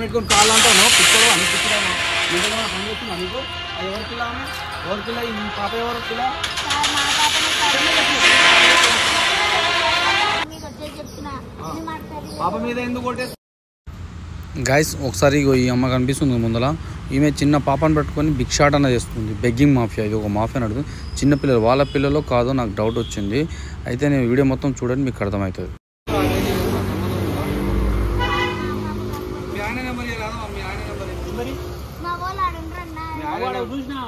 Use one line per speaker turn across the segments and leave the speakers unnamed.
పెట్టుకొని కాళ్ళు అంటావు పిచ్చలో అనిపించడం నిజంగా పని చేస్తుంది అనుకో అది ఎవరి పిల్ల ఎవరి పిల్ల ఈ పాప ఎవరు పిల్ల పాప మీద ఎందుకు కొట్టేస్తా గైస్ ఒకసారి ఈ అమ్మ కనిపిస్తుంది ముందర ఈమె చిన్న పాపను పెట్టుకొని భిక్షాటన చేస్తుంది బెగ్గింగ్ మాఫియా ఇది ఒక మాఫియా నడుతుంది చిన్నపిల్లలు వాళ్ళ పిల్లలు కాదో నాకు డౌట్ వచ్చింది అయితే నేను వీడియో మొత్తం చూడండి మీకు అర్థమవుతుంది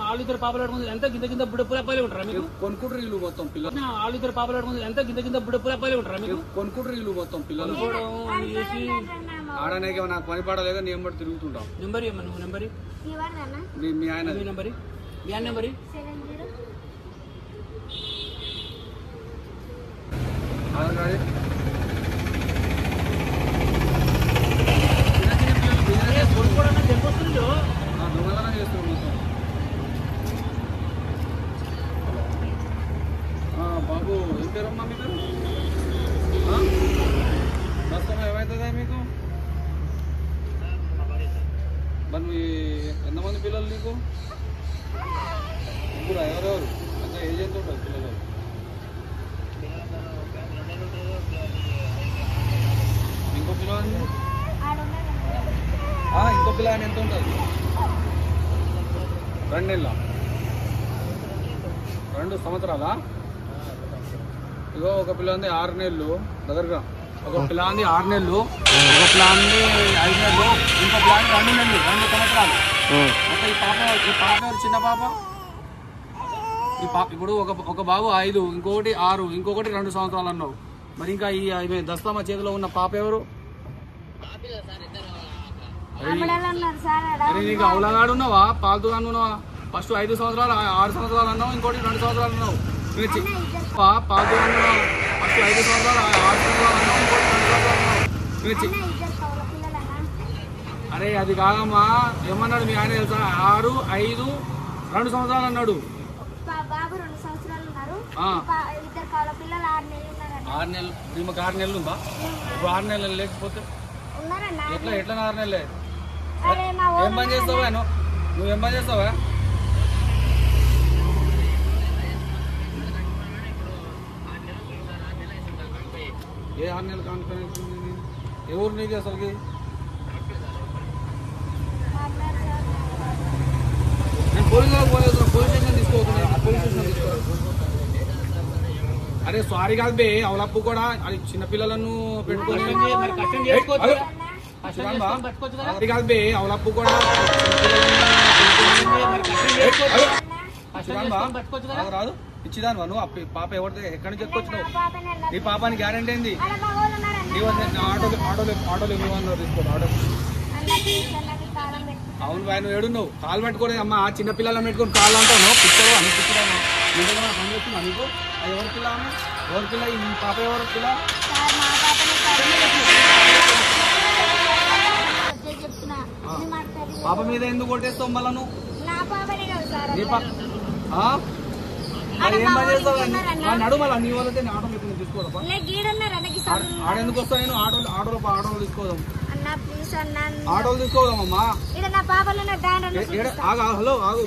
ఆలుద్దరు పాపలు ఎంత కింద కింద బుడపులపాయలు ఉంటారా మీకు
కొనుక్కుంటారు ఇల్లు మొత్తం పిల్లలు
ఆలుద్దరు పాపలు ఎంత కింద కింద బుడపులపాయలు ఉంటారా మీకు
కొనుక్కుంటారు ఇల్లు మొత్తం పిల్లలు
చేసి
ఆడనేకి నాకు పని పడలేక నేను బట్టి తిరుగుతుంటాం
నెంబర్ ఇవ్వమా నువ్వు నెంబర్
మీ ఆయన
నెంబర్ మీ ఆయన నెంబర్
దొంగలనే చేస్తారు మొత్తం బాబు ఏం పేరమ్మా మీ పేరు ప్రస్తుతం ఏమవుతుందా మీకు మరి మీ ఎంతమంది పిల్లలు నీకు ఇప్పుడు ఎవరెవరు అంత ఏజ్ ఎంత ఉంటుంది పిల్లలు ఇంకో పిల్లవాడిని ఇంకో పిల్లవాడిని ఎంత ఉంటుంది 2 నెలల 2 సంవత్సరాలా ఇగో ఒక పిల్లవాడిని 6 నెలలు దగ్గరగా ఒక పిల్లవాడిని 6 నెలలు ఒక పిల్లవాడిని 5 నెలలు ఇంకో పిల్లవాడిని 2 నెలలు 2 సంవత్సరాలు అంటే ఈ పాప చిన్న పాప ఇప్పుడు ఒక బాబు 5 ఇంకొకటి 6 ఇంకొకటి 2 సంవత్సరాలు అన్నావు మరి ఇంకా ఈ దస్తామా చేతిలో ఉన్న పాప ఎవరు నీకు అవలగాడు ఉన్నావా పాల్తుగా ఉన్నావా ఫస్ట్ 5 సంవత్సరాలు 6 సంవత్సరాలు అన్నావు ఇంకోటి 2 సంవత్సరాలు అన్నావు పాల్తుగా ఉన్నావా ఫస్ట్ 5 సంవత్సరాలు 6 సంవత్సరాలు అన్నావు ఇంకోటి 2 సంవత్సరాలు అన్నావు అరే అది కాదమ్మా ఏమన్నాడు మీ ఆయన తెలుసా 6 5 2 సంవత్సరాలు అన్నాడు 6 నెలలు ఈమెకు 6 నెలలు ఉందా ఇప్పుడు 6 నెలలు లేకపోతే ఎట్లా 6 నెలలే ఏం పని చేస్తావా నువ్వేం పని చేస్తావా ఏ 6 నెలలు కాన్ఫిడెన్స్ ఎవరు నీకు అసలుకి నేను పోలీసులకు పోలేదు పోలీస్ స్టేషన్ తీసుకోవద్దు పోలీస్ స్టేషన్ తీసుకోవాలి అరే సారీ కాదు బే అవలప్పు కూడా అది చిన్నపిల్లలను పెట్టుకొని కాదు బే అవలప్పు కూడా రాదు ఇచ్చిదాను నువ్వు పాప ఎవరితో ఎక్కడి నుంచి ఎత్తుకొచ్చినావు నీ పాపానికి గ్యారెంటీ ఏంది ఆటోలు ఇవ్వన్నారు తీసుకోదు ఆటో అవును బాయ్ నువ్వు ఏడున్నావు కాలు పెట్టుకొని అమ్మ చిన్నపిల్లలను పెట్టుకొని కాళ్ళు అంటావు పిచ్చలో అనిపించడం నిజంగా పని చేస్తుంది అనుకో అది ఎవరి పిల్ల ఎవరి పిల్ల ఈ పాప ఎవరి పిల్ల పాప మీద ఎందుకు కొట్టేస్తావు మళ్ళా నువ్వు ఏం పని చేస్తావు నడు మళ్ళీ నీ వాళ్ళైతే నేను ఆటో ఇప్పుడు తీసుకోదాం ఆడెందుకు వస్తా నేను ఆటోలు తీసుకోదాం ఆటోలు తీసుకోదామమ్మా హలో ఆగు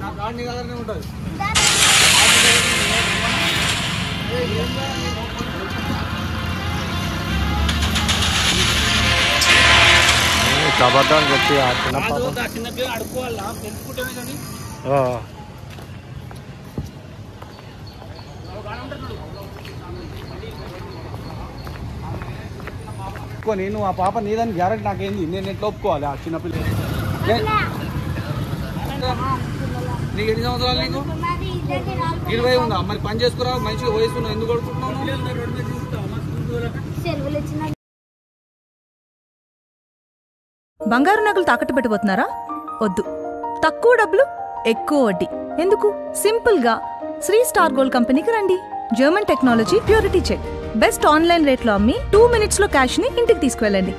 నా గాడి దగ్గరనే ఉంటుంది
కబడ్డాన్ని చెప్పి
చిన్నపిల్లలు అడుక్కోవాలా పెంచుకుంటేనే కానీ
నేను ఆ పాప నీదని గ్యారెంటీ నాకేంది నేను ఎట్లా ఒప్పుకోవాలి ఆ చిన్నపిల్ల నీకు ఎన్ని సంవత్సరాలు నీకు 20 ఉందా మరి పని చేసుకురా మంచిగా వయసుకున్నావు ఎందుకు కొడుకుంటున్నావు
బంగారు నగలు తాకట్టు పెట్టబోతున్నారా? వద్దు. తక్కువ డబ్బులు ఎక్కువ వడ్డీ ఎందుకు? సింపుల్ గా శ్రీ స్టార్ గోల్డ్ కంపెనీకి రండి. German technology purity check best online రేట్లో అమ్మి 2 minutes లో క్యాష్ ని ఇంటికి తీసుకువెళ్ళండి.